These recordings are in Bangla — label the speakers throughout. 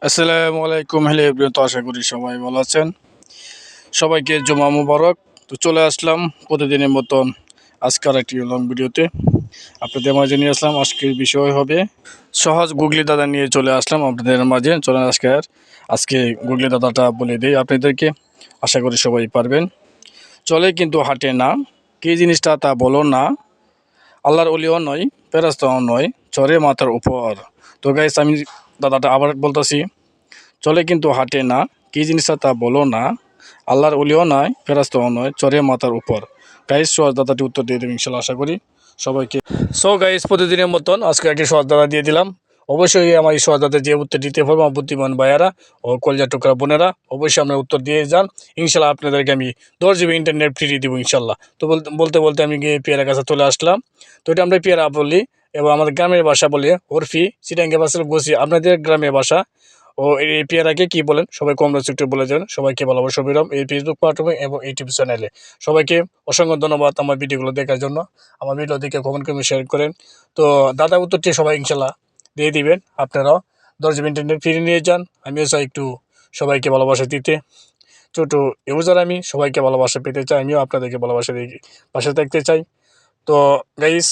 Speaker 1: আসসালামু আলাইকুম। হ্যালো এভরিওয়ান, তো আশা করি সবাই ভালো আছেন। সবাইকে জুমা মুবারক। তো চলে আসলাম প্রতিদিনের মতন আজকের একটি লং ভিডিওতে আপনাদের মাঝে নিয়ে আসলাম। আজকের বিষয় হবে সহজ গুগলি দাদা নিয়ে চলে আসলাম আপনাদের মাঝে। চলেন আজকে গুগলি দাদাটা বলে দিই আপনাদেরকে, আশা করি সবাই পারবেন। চলে কিন্তু হাঁটে না, কী জিনিসটা তা বলো না, আল্লাহর অলিও নয়, ফেরেশতাও নয়, চড়ে মাথার উপর। তো গাইস, আমি দাদাটা আবার বলতেছি, চলে কিন্তু হাঁটে না, কী জিনিসটা তা বলো না, আল্লাহর অলিও নয়, ফেরেশতাও নয়, চড়ে মাথার উপর। গাইস, সহজ দাদাটি উত্তর দিয়ে দেবেন ইনশাল্লাহ, আশা করি সবাইকে। সো গাইস, প্রতিদিনের মতন আজকে একটি সহজ দাদা দিয়ে দিলাম। অবশ্যই আমার এই সহজ দাদা যে উত্তর দিতে পারবো আমার বুদ্ধিমান ভাইয়ারা ও কলজা টুকরা বোনেরা, অবশ্যই আপনারা উত্তর দিয়ে যান। ইনশাল্লাহ আপনাদেরকে আমি 10 GB ইন্টারনেট ফ্রি দেবো ইনশাল্লাহ। তো বলতে বলতে আমি গিয়ে পেয়ারা কাছে চলে আসলাম। তো এটা আমরা পেয়ারা বলি এবং আমাদের গ্রামের ভাষা বলি ওরফি, চিটাঙ্গা ভাষা বসি, আপনাদের গ্রামের ভাষা ও এই পেয়ারাকে কি বলেন সবাই কমেন্টস একটু বলে যাবেন। সবাইকে ভালোবাসা বিরাম এই ফেসবুক প্ল্যাটফর্মে এবং ইউটিউব চ্যানেলে। সবাইকে অসংখ্য ধন্যবাদ আমার ভিডিওগুলো দেখার জন্য। আমার ভিডিও দেখে কমেন্ট করে শেয়ার করেন। তো দাদা উত্তরটি সবাই ইনশাল্লাহ দিয়ে দিবেন। আপনারাও 10 GB ইন্টারনেট ফ্রি নিয়ে যান। আমিও চাই একটু সবাইকে ভালোবাসা দিতে। ছোটো ইউজার, আমি সবাইকে ভালোবাসা পেতে চাই, আমিও আপনাদেরকে ভালোবাসা দিয়ে পাশে থাকতে চাই। তো গাইস,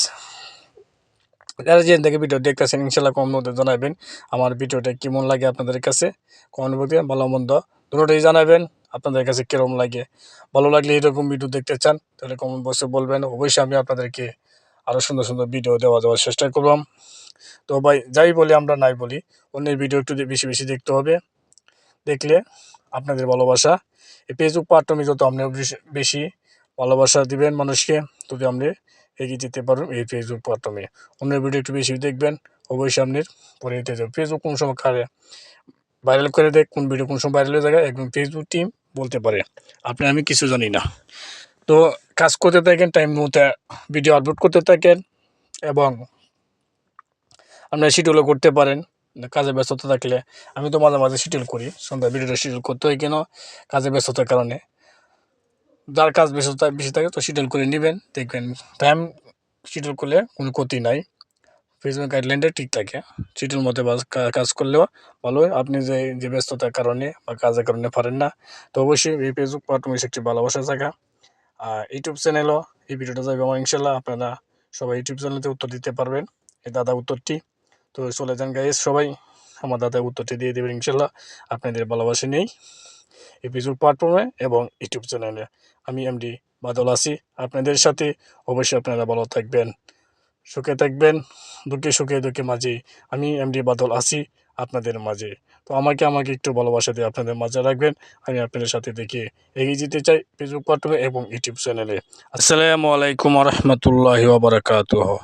Speaker 1: যারা যে দেখে ভিডিও দেখতেছেন ইনশাল্লাহ কমেন্ট মধ্যে জানাবেন আমার ভিডিওটা কেমন লাগে আপনাদের কাছে। কমেন্ট মধ্যে ভালো মন্দ দুটোটাই জানাবেন আপনাদের কাছে কীরকম লাগে। ভালো লাগলে এরকম ভিডিও দেখতে চান তাহলে কমেন্ট বক্সে বলবেন, অবশ্যই আমি আপনাদেরকে আরও সুন্দর সুন্দর ভিডিও দেওয়ার চেষ্টা করলাম। তো ভাই, যাই বলি আমরা নাই বলি, অন্যের ভিডিও একটু বেশি বেশি দেখতে হবে। দেখলে আপনাদের ভালোবাসা এই ফেসবুক প্ল্যাটফর্মে যত আপনি বেশি ভালোবাসা দিবেন মানুষকে, তত আপনি এগিয়ে যেতে পারবেন এই ফেসবুক প্ল্যাটফর্মে। অন্যের ভিডিও একটু বেশি দেখবেন, অবশ্যই আপনার পরে যেতে যাবে। ফেসবুক কোন সময় ভাইরাল করে দেয়, কোন ভিডিও কোন সময় ভাইরাল হয়ে যায় একদম ফেসবুক টিম বলতে পারে। আমি কিছু জানি না। তো কাজ করতে থাকেন, টাইম মতো ভিডিও আপলোড করতে থাকেন এবং আপনারা শিডিউলও করতে পারেন। কাজে ব্যস্ততা থাকলে আমি তো মাঝে মাঝে শিডিউল করি, সন্ধ্যা ভিডিওটা শিডিউল করতে হয় কেন, কাজে ব্যস্ততার কারণে। যার কাজ ব্যস্ততা বেশি থাকে তো শিডিউল করে নেবেন, দেখবেন টাইম শিডিউল করলে কোনো ক্ষতি নাই। ফেসবুক গাইডলাইনটা ঠিক থাকে, শিডিউল মতো কাজ করলেও ভালো হয়। আপনি যে ব্যস্ততার কারণে বা কাজের কারণে পারেন না, তো অবশ্যই এই ফেসবুক প্ল্যাটফর্মে একটি ভালোবাসা জায়গা। আর ইউটিউব চ্যানেলও এই ভিডিওটা যাবে আমার ইনশাল্লাহ। আপনারা সবাই ইউটিউব চ্যানেলতে উত্তর দিতে পারবেন এই দাদা উত্তরটি। তো চলে যান গাইস, সবাই আমার দাদা উত্তরটি দিয়ে দেবেন ইনশাল্লাহ। আপনাদের ভালোবাসা নেই এই ফেসবুক প্ল্যাটফর্মে এবং ইউটিউব চ্যানেলে। আমি এমডি বাদল আছি আপনাদের সাথে। অবশ্যই আপনারা ভালো থাকবেন, সুখে থাকবেন, সুখে দুঃখে মাঝে আমি এমডি বাদল আছি আপনাদের মাঝে। তো আমাকে একটু ভালোবাসা দিয়ে আপনাদের মাঝে রাখবেন। আমি আপনাদের সাথে দেখে এগিয়ে যেতে চাই ফেসবুক প্ল্যাটফর্মে এবং ইউটিউব চ্যানেলে। আসসালামু আলাইকুম রহমতুল্লাহি ওয়া বারাকাতুহু।